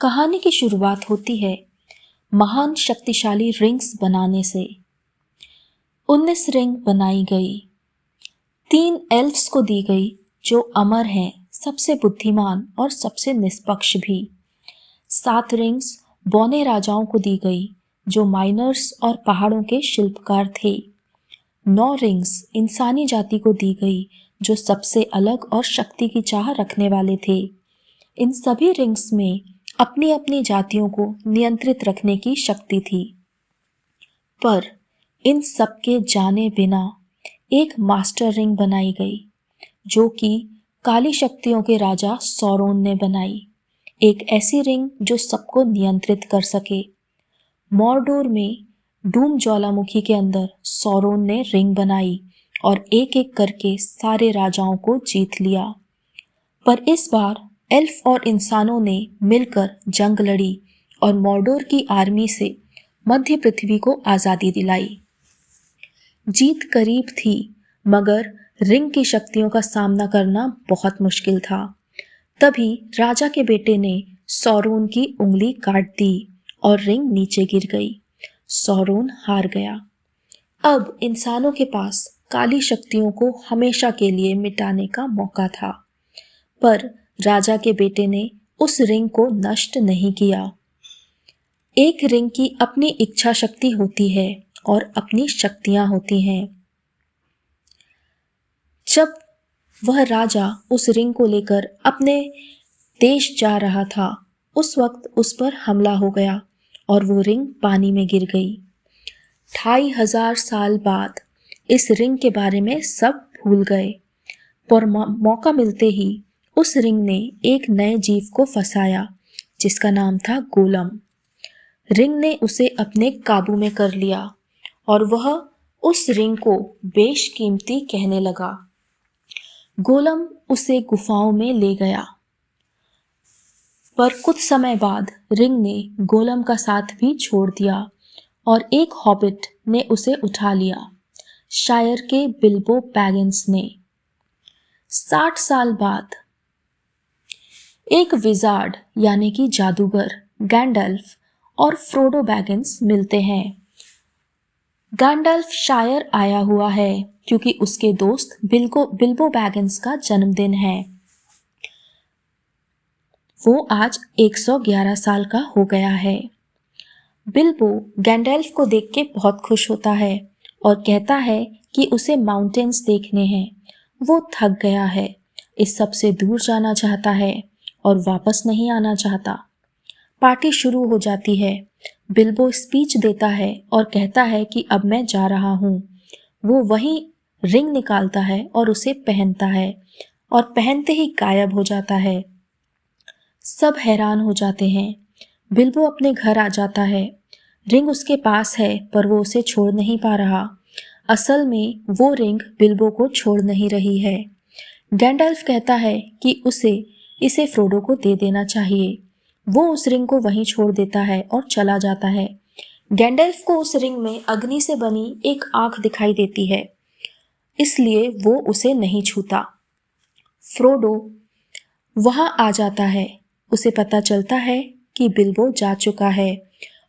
कहानी की शुरुआत होती है महान शक्तिशाली रिंग्स बनाने से। 19 रिंग बनाई गई, 3 एल्फ्स को दी गई जो अमर हैं, सबसे बुद्धिमान और सबसे निष्पक्ष भी। 7 रिंग्स बौने राजाओं को दी गई जो माइनर्स और पहाड़ों के शिल्पकार थे। 9 रिंग्स इंसानी जाति को दी गई जो सबसे अलग और शक्ति की चाह रखने वाले थे। इन सभी रिंग्स में अपनी अपनी जातियों को नियंत्रित रखने की शक्ति थी, पर इन सबके जाने बिना एक मास्टर रिंग बनाई गई जो कि काली शक्तियों के राजा सौरोन ने बनाई। एक ऐसी रिंग जो सबको नियंत्रित कर सके। मॉर्डोर में डूम ज्वालामुखी के अंदर सौरोन ने रिंग बनाई और एक एक करके सारे राजाओं को जीत लिया। पर इस बार एल्फ और इंसानों ने मिलकर जंग लड़ी और मॉर्डोर की आर्मी से मध्य पृथ्वी को आजादी दिलाई। जीत करीब थी, मगर रिंग की शक्तियों का सामना करना बहुत मुश्किल था। तभी राजा के बेटे ने सौरोन की उंगली काट दी और रिंग नीचे गिर गई। सौरोन हार गया। अब इंसानों के पास काली शक्तियों को हमेशा के लिए मिटाने का मौका था, पर राजा के बेटे ने उस रिंग को नष्ट नहीं किया। एक रिंग की अपनी इच्छा शक्ति होती है और अपनी शक्तियां होती हैं। जब वह राजा उस रिंग को लेकर अपने देश जा रहा था, उस वक्त उस पर हमला हो गया और वो रिंग पानी में गिर गई। 2500 साल बाद इस रिंग के बारे में सब भूल गए, पर मौका मिलते ही उस रिंग ने एक नए जीव को फंसाया जिसका नाम था गोलम। रिंग ने उसे अपने काबू में कर लिया और वह उस रिंग को बेशकीमती कहने लगा। गोलम उसे गुफाओं में ले गया, पर कुछ समय बाद रिंग ने गोलम का साथ भी छोड़ दिया और एक हॉबिट ने उसे उठा लिया, शायर के बिल्बो बैगिंस ने। 60 साल बाद एक विजार्ड यानी कि जादूगर गैंडल्फ और फ्रोडो बैगिंस मिलते हैं। गैंडल्फ शायर आया हुआ है क्योंकि उसके दोस्त बिल्बो बैगिंस का जन्मदिन है। वो आज 111 साल का हो गया है। बिल्बो गैंडल्फ को देख के बहुत खुश होता है और कहता है कि उसे माउंटेन्स देखने हैं। वो थक गया है, इस सब से दूर जाना चाहता है और वापस नहीं आना चाहता। पार्टी शुरू हो जाती है। बिल्बो स्पीच देता है और कहता है कि अब मैं जा रहा हूँ। वो वहीं रिंग निकालता है और उसे पहनता है और पहनते ही गायब हो जाता है। सब हैरान हो जाते हैं। बिल्बो अपने घर आ जाता है। रिंग उसके पास है पर वो उसे छोड़ नहीं पा रहा। असल में वो रिंग बिल्बो को छोड़ नहीं रही है। गैंडल्फ कहता है कि इसे फ्रोडो को दे देना चाहिए। वो उस रिंग को वहीं छोड़ देता है और चला जाता है। गैंडल्फ को उस रिंग में अग्नि से बनी एक आंख दिखाई देती है, इसलिए वो उसे नहीं छूता। फ्रोडो वहां आ जाता है। उसे पता चलता है कि बिल्बो जा चुका है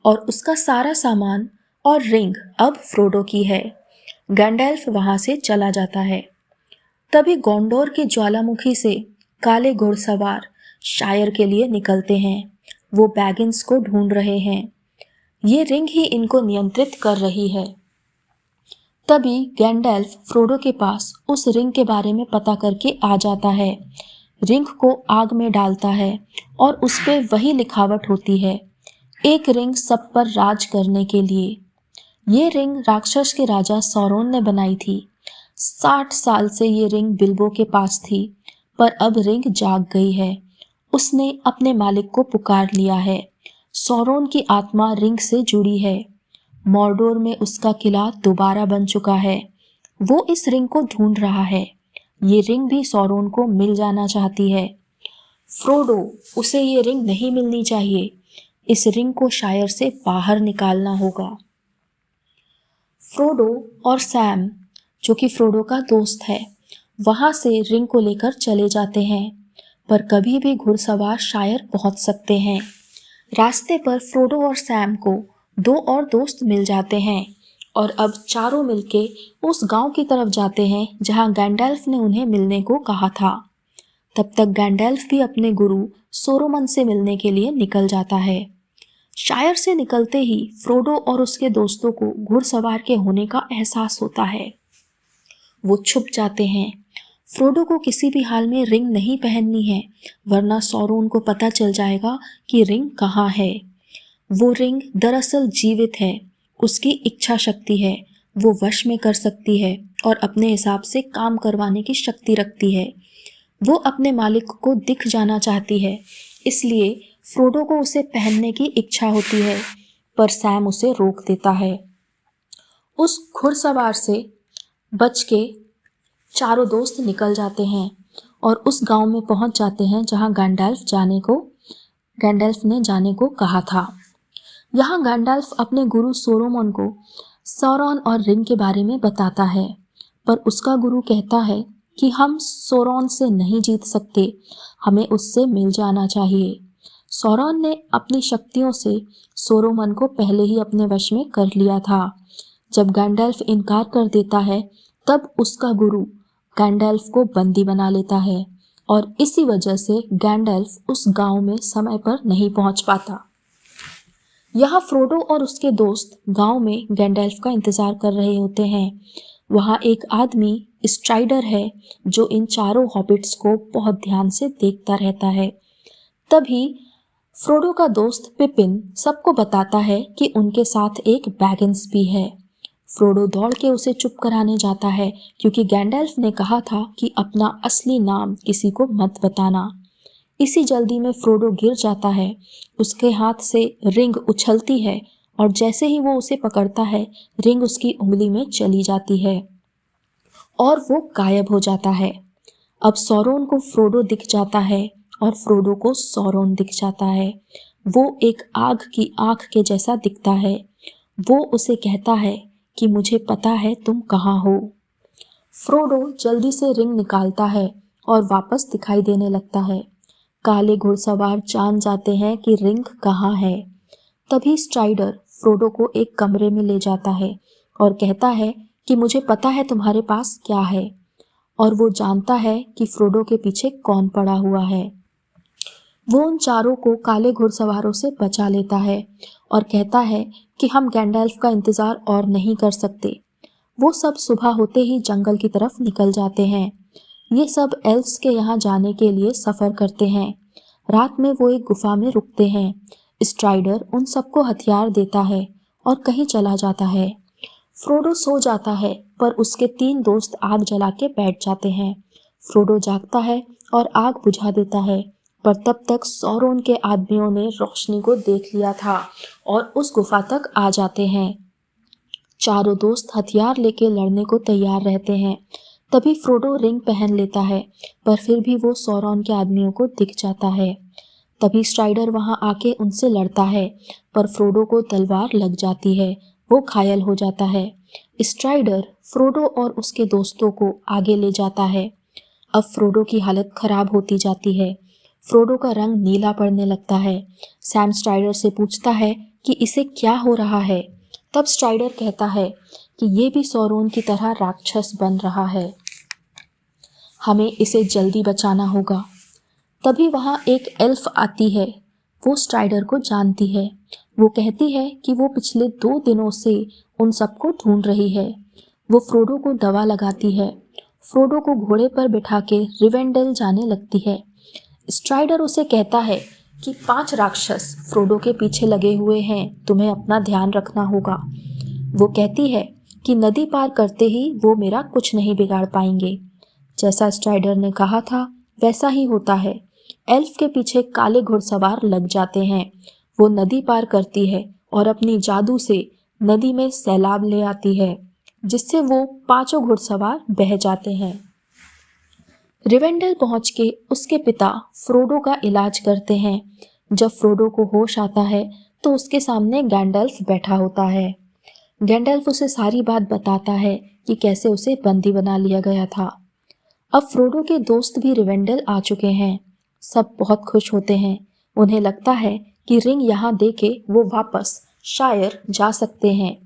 और उसका सारा सामान और रिंग अब फ्रोडो की है। गैंडल्फ वहां से चला जाता है। तभी गोंडोर के ज्वालामुखी से काले घुड़सवार शायर के लिए निकलते हैं। वो बैगिंस को ढूंढ रहे हैं। ये रिंग ही इनको नियंत्रित कर रही है। तभी गैंडल्फ फ्रोडो के पास उस रिंग के बारे में पता करके आ जाता है। रिंग को आग में डालता है और उस पे वही लिखावट होती है, एक रिंग सब पर राज करने के लिए। ये रिंग राक्षस के राजा सौरोन ने बनाई थी। 60 साल से ये रिंग बिल्बो के पास थी, पर अब रिंग जाग गई है। उसने अपने मालिक को पुकार लिया है। सौरोन की आत्मा रिंग से जुड़ी है। मॉर्डोर में उसका किला दोबारा बन चुका है। वो इस रिंग को ढूंढ रहा है। ये रिंग भी सौरोन को मिल जाना चाहती है। फ्रोडो, उसे ये रिंग नहीं मिलनी चाहिए। इस रिंग को शायर से बाहर निकालना होगा। फ्रोडो और सैम, जो कि फ्रोडो का दोस्त है, वहां से रिंग को लेकर चले जाते हैं, पर कभी भी घुड़सवार शायर पहुंच सकते हैं। रास्ते पर फ्रोडो और सैम को दो और दोस्त मिल जाते हैं और अब चारों मिलके उस गांव की तरफ जाते हैं जहां गैंडल्फ ने उन्हें मिलने को कहा था। तब तक गैंडल्फ भी अपने गुरु सोरोमन से मिलने के लिए निकल जाता है। शायर से निकलते ही फ्रोडो और उसके दोस्तों को घुड़सवार के होने का एहसास होता है। वो छुप जाते हैं। फ्रोडो को किसी भी हाल में रिंग नहीं पहननी है, वरना सौरोन को पता चल जाएगा कि रिंग कहाँ है। वो रिंग दरअसल जीवित है, उसकी इच्छा शक्ति है, वो वश में कर सकती है और अपने हिसाब से काम करवाने की शक्ति रखती है। वो अपने मालिक को दिख जाना चाहती है, इसलिए फ्रोडो को उसे पहनने की इच्छा होती है, पर सैम उसे रोक देता है। उस घुड़सवार से बच के चारों दोस्त निकल जाते हैं और उस गांव में पहुंच जाते हैं जहां गैंडल्फ ने जाने को कहा था। यहाँ गैंडल्फ अपने गुरु सोरोमन को सौरॉन और रिंग के बारे में बताता है, पर उसका गुरु कहता है कि हम सौरॉन से नहीं जीत सकते, हमें उससे मिल जाना चाहिए। सौरॉन ने अपनी शक्तियों से सोरोमन को पहले ही अपने वश में कर लिया था। जब गैंडल्फ इनकार कर देता है, तब उसका गुरु गैंडल्फ को बंदी बना लेता है और इसी वजह से गैंडल्फ उस गांव में समय पर नहीं पहुंच पाता। यहाँ फ्रोडो और उसके दोस्त गांव में गैंडल्फ का इंतजार कर रहे होते हैं। वहाँ एक आदमी स्ट्राइडर है जो इन चारों हॉबिट्स को बहुत ध्यान से देखता रहता है। तभी फ्रोडो का दोस्त पिपिन सबको बताता है कि उनके साथ एक बैगिंस भी है। फ्रोडो दौड़ के उसे चुप कराने जाता है क्योंकि गैंडल्फ ने कहा था कि अपना असली नाम किसी को मत बताना। इसी जल्दी में फ्रोडो गिर जाता है, उसके हाथ से रिंग उछलती है और जैसे ही वो उसे पकड़ता है, रिंग उसकी उंगली में चली जाती है और वो गायब हो जाता है। अब सौरोन को फ्रोडो दिख जाता है और फ्रोडो को सौरोन दिख जाता है। वो एक आग की आंख के जैसा दिखता है। वो उसे कहता है कि मुझे पता है तुम कहाँ हो। फ्रोडो जल्दी से रिंग निकालता है और वापस दिखाई देने लगता है। काले घुड़सवार जान जाते हैं कि रिंग कहाँ है। तभी स्ट्राइडर फ्रोडो को एक कमरे में ले जाता है और कहता है कि मुझे पता है तुम्हारे पास क्या है, और वो जानता है कि फ्रोडो के पीछे कौन पड़ा हुआ है। वो उन चारों को काले घुड़सवारों से बचा लेता है और कहता है कि हम गैंडल्फ का इंतजार और नहीं कर सकते। वो सब सुबह होते ही जंगल की तरफ निकल जाते हैं। ये सब एल्फ्स के यहाँ जाने के लिए सफ़र करते हैं। रात में वो एक गुफा में रुकते हैं। स्ट्राइडर उन सबको हथियार देता है और कहीं चला जाता है। फ्रोडो सो जाता है, पर उसके 3 दोस्त आग जला के बैठ जाते हैं। फ्रोडो जागता है और आग बुझा देता है, पर तब तक सौरोन के आदमियों ने रोशनी को देख लिया था और उस गुफा तक आ जाते हैं। चारों दोस्त हथियार लेके लड़ने को तैयार रहते हैं। तभी फ्रोडो रिंग पहन लेता है, पर फिर भी वो सौरोन के आदमियों को दिख जाता है। तभी स्ट्राइडर वहां आके उनसे लड़ता है, पर फ्रोडो को तलवार लग जाती है। वो घायल हो जाता है। स्ट्राइडर फ्रोडो और उसके दोस्तों को आगे ले जाता है। अब फ्रोडो की हालत खराब होती जाती है। फ्रोडो का रंग नीला पड़ने लगता है। सैम स्ट्राइडर से पूछता है कि इसे क्या हो रहा है। तब स्ट्राइडर कहता है कि ये भी सौरोन की तरह राक्षस बन रहा है, हमें इसे जल्दी बचाना होगा। तभी वहाँ एक एल्फ आती है। वो स्ट्राइडर को जानती है। वो कहती है कि वो पिछले 2 दिनों से उन सबको ढूंढ रही है। वो फ्रोडो को दवा लगाती है। फ्रोडो को घोड़े पर बिठा के रिवेंडेल जाने लगती है। स्ट्राइडर उसे कहता है कि 5 राक्षस फ्रोडो के पीछे लगे हुए हैं, तुम्हें अपना ध्यान रखना होगा। वो कहती है कि नदी पार करते ही वो मेरा कुछ नहीं बिगाड़ पाएंगे। जैसा स्ट्राइडर ने कहा था वैसा ही होता है। एल्फ के पीछे काले घुड़सवार लग जाते हैं। वो नदी पार करती है और अपनी जादू से नदी में सैलाब ले आती है, जिससे वो 5 घुड़सवार बह जाते हैं। रिवेंडल पहुंच के उसके पिता फ्रोडो का इलाज करते हैं। जब फ्रोडो को होश आता है तो उसके सामने गैंडल्फ बैठा होता है। गैंडल्फ उसे सारी बात बताता है कि कैसे उसे बंदी बना लिया गया था। अब फ्रोडो के दोस्त भी रिवेंडल आ चुके हैं। सब बहुत खुश होते हैं। उन्हें लगता है कि रिंग यहाँ देके वो वापस शायर जा सकते हैं।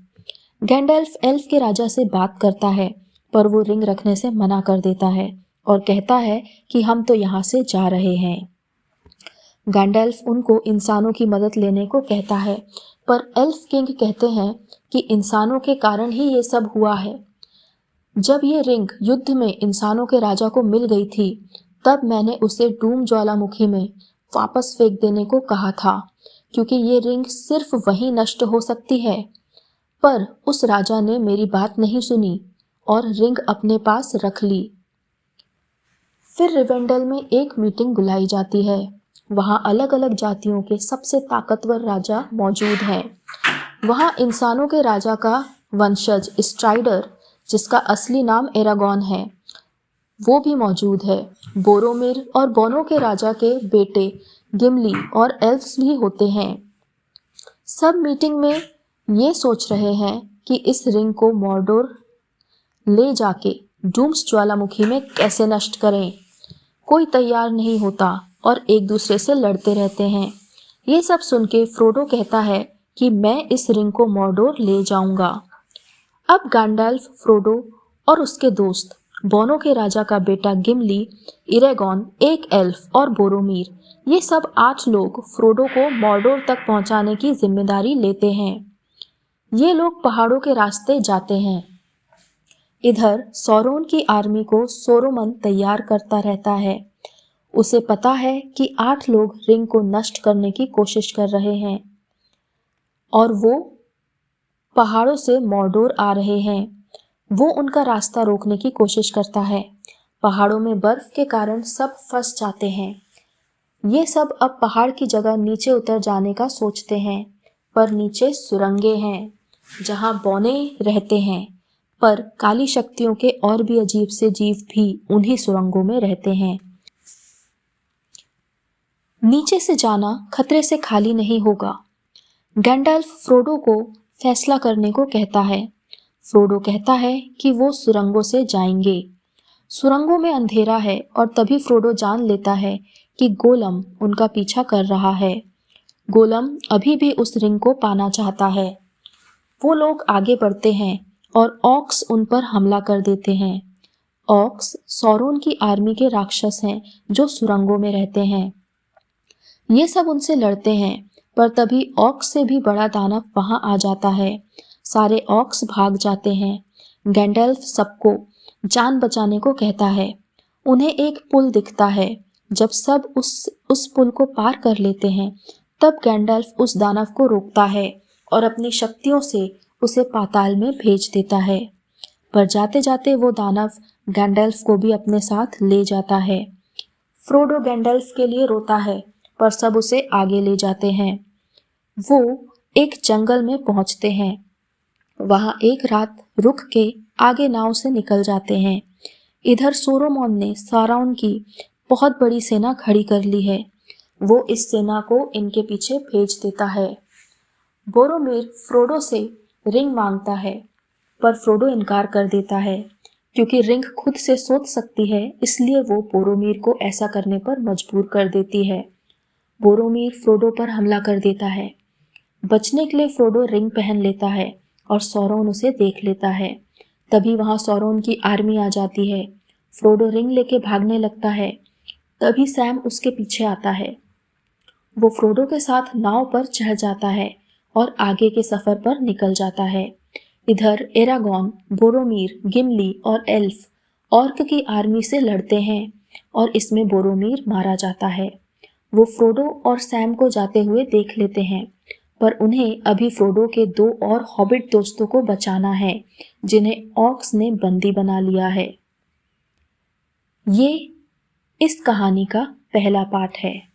गैंडेल्फ एल्फ के राजा से बात करता है, पर वो रिंग रखने से मना कर देता है और कहता है कि हम तो यहाँ से जा रहे हैं। गैंडेल्फ उनको इंसानों की मदद लेने को कहता है, पर एल्फ किंग कहते हैं कि इंसानों के कारण ही ये सब हुआ है। जब ये रिंग युद्ध में इंसानों के राजा को मिल गई थी, तब मैंने उसे डूम ज्वालामुखी में वापस फेंक देने को कहा था, क्योंकि ये रिंग सिर्फ वहीं नष्ट हो सकती है। पर उस राजा ने मेरी बात नहीं सुनी और रिंग अपने पास रख ली। फिर रिवेंडल में एक मीटिंग बुलाई जाती है। वहाँ अलग अलग जातियों के सबसे ताकतवर राजा मौजूद हैं। वहाँ इंसानों के राजा का वंशज स्ट्राइडर, जिसका असली नाम एरागॉन है, वो भी मौजूद है। बोरोमिर और बोनो के राजा के बेटे गिमली और एल्फ्स भी होते हैं। सब मीटिंग में ये सोच रहे हैं कि इस रिंग को मॉर्डोर ले जाके डूम्स ज्वालामुखी में कैसे नष्ट करें। कोई तैयार नहीं होता और एक दूसरे से लड़ते रहते हैं। ये सब सुन के फ्रोडो कहता है कि मैं इस रिंग को मॉर्डोर ले जाऊंगा। अब गैंडल्फ, फ्रोडो और उसके दोस्त बोनो के राजा का बेटा गिमली, इरेगॉन, एक एल्फ और बोरोमीर, ये सब 8 लोग फ्रोडो को मॉर्डोर तक पहुंचाने की जिम्मेदारी लेते हैं। ये लोग पहाड़ों के रास्ते जाते हैं। इधर सौरोन की आर्मी को सोरोमन तैयार करता रहता है। उसे पता है कि 8 लोग रिंग को नष्ट करने की कोशिश कर रहे हैं और वो पहाड़ों से मॉर्डोर आ रहे हैं। वो उनका रास्ता रोकने की कोशिश करता है। पहाड़ों में बर्फ के कारण सब फंस जाते हैं। ये सब अब पहाड़ की जगह नीचे उतर जाने का सोचते हैं, पर नीचे सुरंगें हैं जहां बौने रहते हैं। पर काली शक्तियों के और भी अजीब से जीव भी उन्हीं सुरंगों में रहते हैं। नीचे से जाना खतरे से खाली नहीं होगा। गैंडल्फ फ्रोडो को फैसला करने को कहता है। फ्रोडो कहता है कि वो सुरंगों से जाएंगे। सुरंगों में अंधेरा है और तभी फ्रोडो जान लेता है कि गोलम उनका पीछा कर रहा है। गोलम अभी भी उस रिंग को पाना चाहता है। वो लोग आगे बढ़ते हैं और ऑक्स उन पर हमला कर देते हैं। ऑक्स सौरोन की आर्मी के राक्षस हैं जो सुरंगों में रहते हैं। ये सब उनसे लड़ते हैं, पर तभी ऑक्स से भी बड़ा दानव वहां आ जाता है। सारे ऑक्स भाग जाते हैं। गैंडल्फ सबको जान बचाने को कहता है। उन्हें एक पुल दिखता है। जब सब उस पुल को पार कर लेते हैं, तब गैंडल्फ उस दानव को रोकता है और अपनी शक्तियों से उसे पाताल में भेज देता है। पर जाते जाते वो दानव गैंडल्फ को भी अपने साथ ले जाता है। फ्रोडो गैंडल्फ के लिए रोता है, पर सब उसे आगे ले जाते हैं। वो एक जंगल में पहुंचते हैं। वहां एक रात रुक के आगे नाव से निकल जाते हैं। इधर सोरोमोन ने साराउन की बहुत बड़ी सेना खड़ी कर ली है। वो इस सेना को इनके पीछे भेज देता है। बोरोमीर फ्रोडो से रिंग मांगता है, पर फ्रोडो इनकार कर देता है, क्योंकि रिंग खुद से सोच सकती है, इसलिए वो बोरोमीर को ऐसा करने पर मजबूर कर देती है। बोरोमीर फ्रोडो पर हमला कर देता है। बचने के लिए फ्रोडो रिंग पहन लेता है और सौरोन उसे देख लेता है। तभी वहां सौरोन की आर्मी आ जाती है। फ्रोडो रिंग लेके भागने लगता है। तभी सैम उसके पीछे आता है। वो फ्रोडो के साथ नाव पर चढ़ जाता है और आगे के सफर पर निकल जाता है। इधर एरागॉन, बोरोमीर, गिमली और एल्फ ऑर्क की आर्मी से लड़ते हैं और इसमें बोरोमीर मारा जाता है। वो फ्रोडो और सैम को जाते हुए देख लेते हैं, पर उन्हें अभी फ्रोडो के 2 और हॉबिट दोस्तों को बचाना है, जिन्हें ऑक्स ने बंदी बना लिया है। ये इस कहानी का पहला पार्ट है।